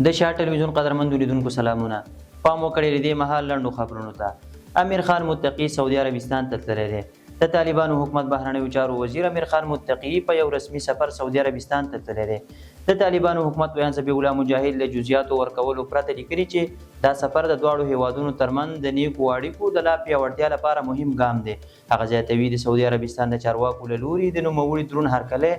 د شاه ټلویزیون قدرمنو لیدونکو سلامونه. پام وکړئ دې مهال لنډو خبرونو ته. امیر خان متقي سعودي عربستان ته تللی دی. د طالبانو حکومت بهرنیو چارو وزیر امیر خان متقي په یو رسمي سفر سعودي عربستان ته تللی دی. د طالبانو حکومت بیان ذبیح الله مجاهد له جزئیاتو ورکولو پرته لیکلي چې دا سفر د دواړو هیوادونو ترمنځ د نیکو اړیکو د لا پیاوړتیا لپاره مهم ګام دی. هغه زیاتوي د سعودي عربستان د چارواکو له لوري د نوموړي دروند هرکلی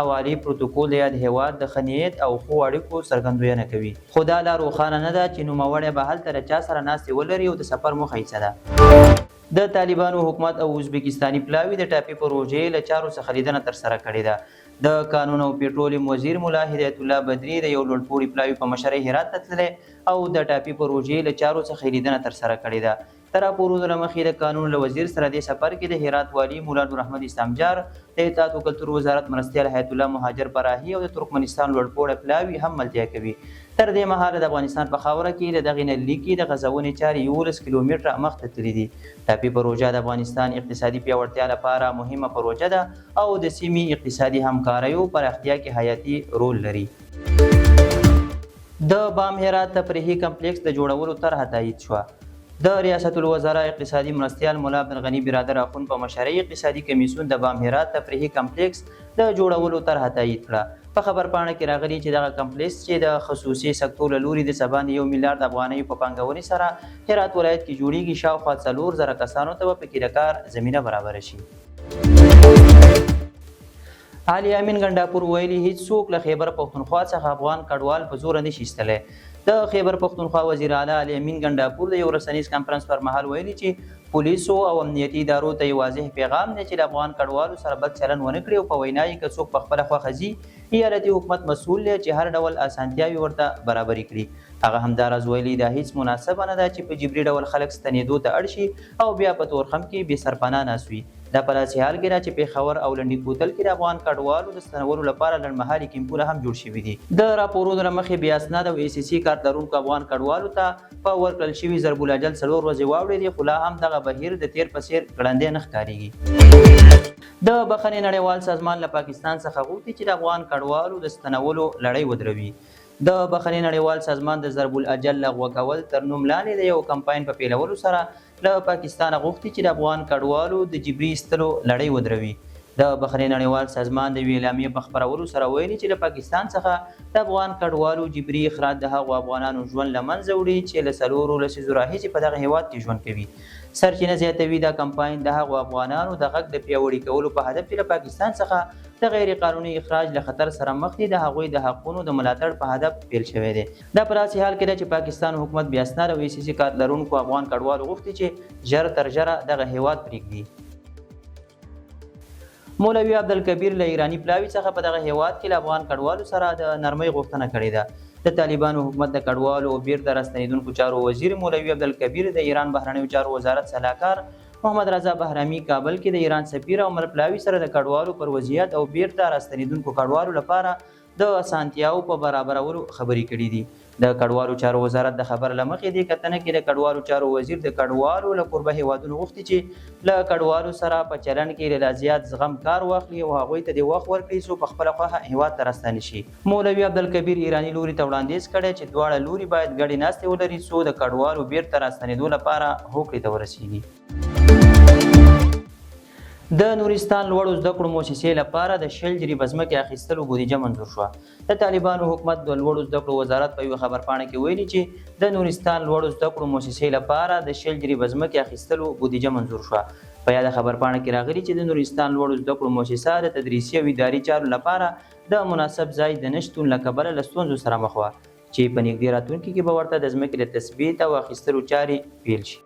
او عالي پروتوکول د یاد هیواد د ښه نیت او ښو اړیکو څرګندونه کوي. خو دا لا روښانه نه ده چې نوموړی به هلته له چا سره ناستې ولري او د سفر موخه یې څه ده. د طالبانو حکومت او ازبکستاني پلاوي د ټاپي پروژې له چارو څخه لیدنه ترسره کړې ده. د قانون او پیټرولیم وزیر مولا هدایت الله بدري د یو لوړپوړي پلاوي په مشرۍ هرات ته تللی او د ټاپي پروژې له چارو څخه لیدنه ترسره کړې ده. تر راپورونو له مخې د قانون له وزیر سره دې سفر کې د هرات والي مولا نورحمد اسلامجار، د اطاعت او کلتور وزارت مرستیال حیات الله مهاجر پراهي او د ترکمنستان لوړپوړی پلاوي هم ملتیا کوي. تر دې مهاله د افغانستان په خاوره کې له دغې نللیکې د غځونې چارې 11 کیلومتره مخته تللي دي. ټاپي پروژه د افغانستان اقتصادي پیاوړتیا لپاره مهمه پروژه ده او د سیمې اقتصادي همکاریو پراختیا کې حیاتي رول لري. د بام هرات تفریحي کمپلیکس د جوړولو طرحه تایید شوه. د ریاست الوزرا اقتصادي مرستیال مولا عبدالغني برادر اخون په مشرۍ اقتصادي کمیسیون د بام هرات تفریحي کمپلیکس د جوړولو طرحه تایید کړه. په خبرپاڼه کې راغلي چې دغه کمپلیکس چې د خصوصي سکتور له لوري د سبا 1 میلیارډ افغانیو په پانګونې سره هرات ولایت کې جوړیږي، شاوخوا 4000 کسانو ته به پکې د کار زمینه برابره شي. علي امین ګنډاپور ویلي هیڅوک له خیبر پښتونخوا څخه افغان کډوال په زور نشي ایستلی. د خیبر پښتونخوا وزیر اعلی علي امین ګنډاپور د یو رسنیز کانفرنس پر مهال ویلي چې پولیسو او امنیتي ادارو ته یو واضح پیغام دی چې د افغان کډوالو سره بد چلند ونه کړي او په وینا یې که څوک په خپله خوښه ځي ایالتي حکومت مسؤل دی چې هر ډول اسانتیاوې ورته برابرې کړي. هغه همداراز ویلي دا هیڅ مناسبه نه ده چې په جبري ډول خلک ستنېدو ته اړ شي او بیا په تورخم کې بې سرپناه ناست وي. دا په داسې حال کې ده چې پېښور او لنډي کوتل کې د افغان کډوالو د ستنولو لپاره لنډمهالي کیمپونه هم جوړ شوي دي. د راپورونو له مخې بې اسناده او ACC کارت لرونکو افغان کډوالو ته په ورکړل شوي ضرب الاجل 4 ورځې واوړېدې، خو لا هم دغه بهیر د تیر په څېر ګړندی نه ښکارېږي. د بخښنې نړیوال سازمان له پاکستان څخه غوښتي چې د افغان کډوالو د ستنولو لړۍ ودروي. د بخښنې نړیوال سازمان د ضرب الاجل لغوه کول تر نوم لاندې د یو کمپاین په پیلولو سره له پاکستانه غوښتي چې د افغان کډوالو د جبري ایستلو لړۍ ودروي. د بخښنې نړیوال سازمان د یوې اعلامیې په خپرولو سره ویلي چې له پاکستان څخه د افغان کډوالو جبري اخراج د هغو افغانانو ژوند له منځه وړي چې له 4 لسیزو راهیسې په دغه هیواد کې ژوند کوي. سرچینه زیاتوي دا کمپاین د هغو افغانانو د غږ د پیاوړي کولو په هدف چې له پاکستان څخه د غیر قانوني اخراج له خطر سره مخ دي د هغوی د حقونو د ملاتړ په هدف پیل شوی دی. دا په داسې حال کې ده چې پاکستان حکومت بې اسناده او ACC کارت لرونکو افغان کډوالو غوښتي چې ژر تر ژره دغه هیواد پرېږدي. مولوي عبدالکبیر له ایراني پلاوي څخه په دغه هیواد کې له افغان کډوالو سره د نرمۍ غوښتنه کړې ده. د طالبانو حکومت د کډوالو او بیرته راستنېدونکو چارو وزیر مولوي عبدالکبیر د ایران بهرنیو چارو وزارت سلاکار محمد رضا بهرامي کابل کې د ایران سفیر عمر پلاوي سره د کډوالو پر وضعیت او بیرته راستنېدونکو کډوالو لپاره د اسانتیاو په برابرولو خبرې کړې دي. د کډوالو چارو وزارت د خبر له مخې دې کتنه کې د کډوالو چارو وزیر د کډوالو له قربه هیوادونو غوښتي چې له کډوالو سره په چلن کې له زیات زغم کار واخلي او هغوی ته د وخت ورکړي څو په خپله خوښه هیواد ته راستنې شي. مولوي عبدالکبیر ایراني لوري ته وړاندیز کړی چې دواړه لوري باید ګډې ناستې ولري څو د کډوالو بیرته راستنېدو لپاره هوکړې ته ورسیږي. د نورستان لوړو زده کړو مؤسسې لپاره د 20 جریبه ځمکې اخیستلو بودیجه منظور شوه. د طالبانو حکومت د لوړو زده کړو وزارت په یوه خبرپاڼه کې ویلي چې د نورستان لوړو زده کړو مؤسسې لپاره د 20 جریبه ځمکې اخیستلو بودیجه منظور شوه. په یاده خبرپاڼه کې راغلي چې د نورستان لوړو زده کړو مؤسسه د تدریسي او اداري چارو لپاره د مناسب ځای د نشتون له کبله له ستونزو سره مخ وه چې په نږدې راتلونکي کې به ورته د ځمکې د تثبیت او اخیستلو چارې پیل شي.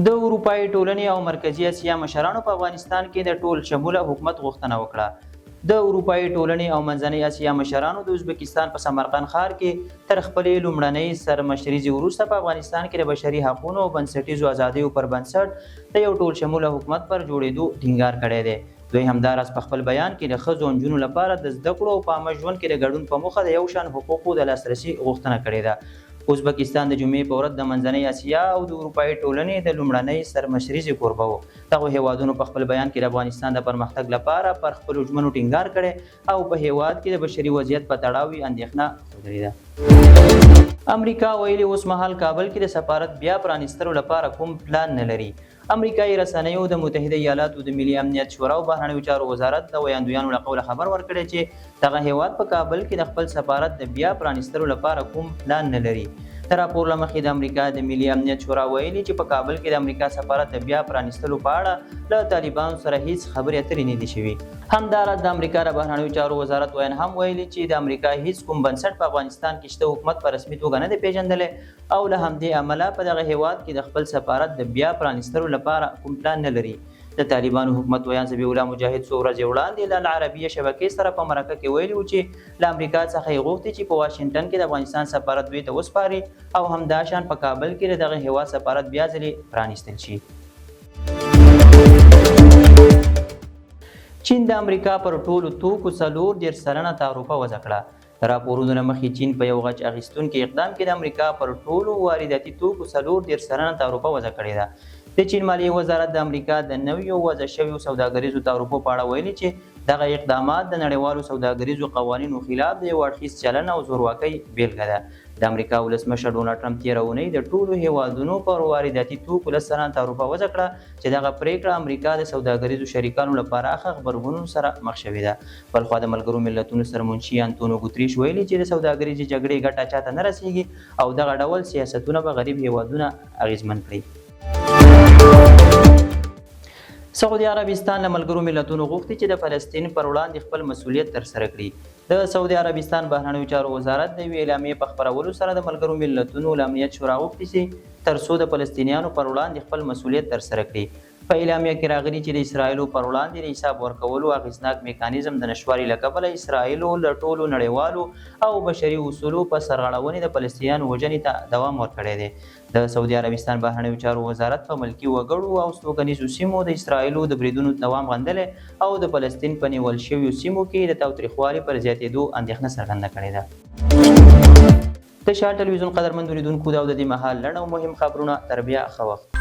د اروپایي ټولنې او مرکزي اسیا مشرانو په افغانستان کې د ټول شموله حکومت غوښتنه وکړه. د اروپایي ټولنې او منځنۍ اسیا مشرانو د ازبکستان په سمرقند ښار کې تر خپلې لومړنۍ سرمشریزې وروسته په افغانستان کې د بشري حقونو او بنسټیزو ازادیو پر بنسټ د یو ټول شموله حکومت پر جوړېدو ټینګار کړی دی. دوی همداراز په خپل بیان کې د ښځو او نجونو لپاره د زده کړو او په عامه ژوند کې د ګډون په موخه د یو شان حقوقو د لاسرسي غوښتنه کړې ده. ازبکستان د جمعې په ورځ د منځنۍ اسیا او د اروپایي ټولنې د لومړنۍ سرمشریزې کوربه و. دغو هیوادونو په خپل بیان کې د افغانستان د پرمختګ لپاره پر خپلو ژمنو ټینګار کړی او په هیواد کې د بشري وضعیت په تړاو یې اندېښنه ښودلې ده. امریکا ویلي اوس مهال کابل کې د سفارت بیا پرانیستلو لپاره کوم پلان نه لري. امریکایي رسنیو د متحده ایالاتو د ملي امنیت شورا او بهرنیو چارو وزارت د ویاندویانو له قوله خبر ورکړی چې دغه هیواد په کابل کې د خپل سفارت د بیا پرانیستلو لپاره کوم پلان نه لري. تر راپور له مخې د امریکا د ملي امنیت شورا ویلي چې په کابل کې د امریکا سفارت د بیا پرانیستلو په اړه له طالبانو سره هیڅ خبرې اترې نه دي شوي. همداراز د امریکا د بهرنیو چارو وزارت وین هم ویلي چې د امریکا هیڅ کوم بنسټ په افغانستان کې شته حکومت په رسمي توګه نه دی پیژندلی او له همدې امله په دغه هیواد کې د خپل سفارت د بیا پرانیستلو لپاره کوم پلان نه لري. د طالبانو حکومت ویان ذبیح الله مجاهد څو ورځې وړاندې له العربیه شبکې سره په مرکه کې ویلي و چې له امریکا څخه یې غوښتي چې په واشنګټن کې د افغانستان سفارت دوی ته وسپاري او همداشان په کابل کې د دغه هیواد سفارت بیا ځلې پرانیستل شي. چین د امریکا پر ټولو توکو 40 سلنه تعرفه وضع کړه. راپورونو له مخې چین په یو غچ اخیستونکي اقدام کې د امریکا پر ټولو وارداتي توکو 40 سلنه تعرفه وضع کړې ده. د چین مالیې وزارت د امریکا د نویو وضع شویو سوداګریزو تعرفو په اړه ویلي چې دغه اقدامات د نړیوالو سوداګریزو قوانینو خلاف د یو اړخیز چلن او زورواکۍ بیلګه ده. د امریکا ولسمشر ډونالډ ټرمپ تېره اونۍ د ټولو هیوادونو پر وارداتي توکو 10 سلنه تعرفه وضع کړه چې دغه پریکړه امریکا د سوداګریزو شریکانو له پراخه غبرګونونو سره مخ شوې ده. بلخوا د ملګرو ملتونو سرمنشي انتونیو ګوتریش ویلي چې د سوداګریزې جګړې ګټه چاته نه رسیږي او دغه ډول سیاستونه به غریب هیوادونه اغیزمن کړي. سعودي عربستان له ملګرو ملتونو غوښتي چې د فلسطین پر وړاندې خپل مسؤلیت ترسره کړي. د سعودي عربستان بهرنیو چارو وزارت د یوې اعلامیې په خپرولو سره د ملګرو ملتونو له امنیت شورا غوښتي چې تر څو د فلسطینیانو پر وړاندې خپل مسؤلیت ترسره کړي. په اعلامیه کې راغلي چې د اسرایلو پر وړاندې د حساب ورکولو اغیزناک میکانیزم د نشواري له کبله اسرایلو له ټولو نړیوالو او بشري اصولو په سرغړونې د فلسطینیانو وژنې ته دوام ورکړی دی. د سعودي عربستان بهرنیو چارو وزارت په ملکي وګړو او ستوګنیزو سیمو د اسرایلو د بریدونو دوام غندلی او د فلسطین په نیول شویو سیمو کې د تاوتریخوالي پر زیاتېدو اندېښنه څرګنده کړې ده. د شاه ټلویزیون قدرمن لیدونکو دا د دې مهال لنډ او مهم خبرونه تر بیا ښه وخت.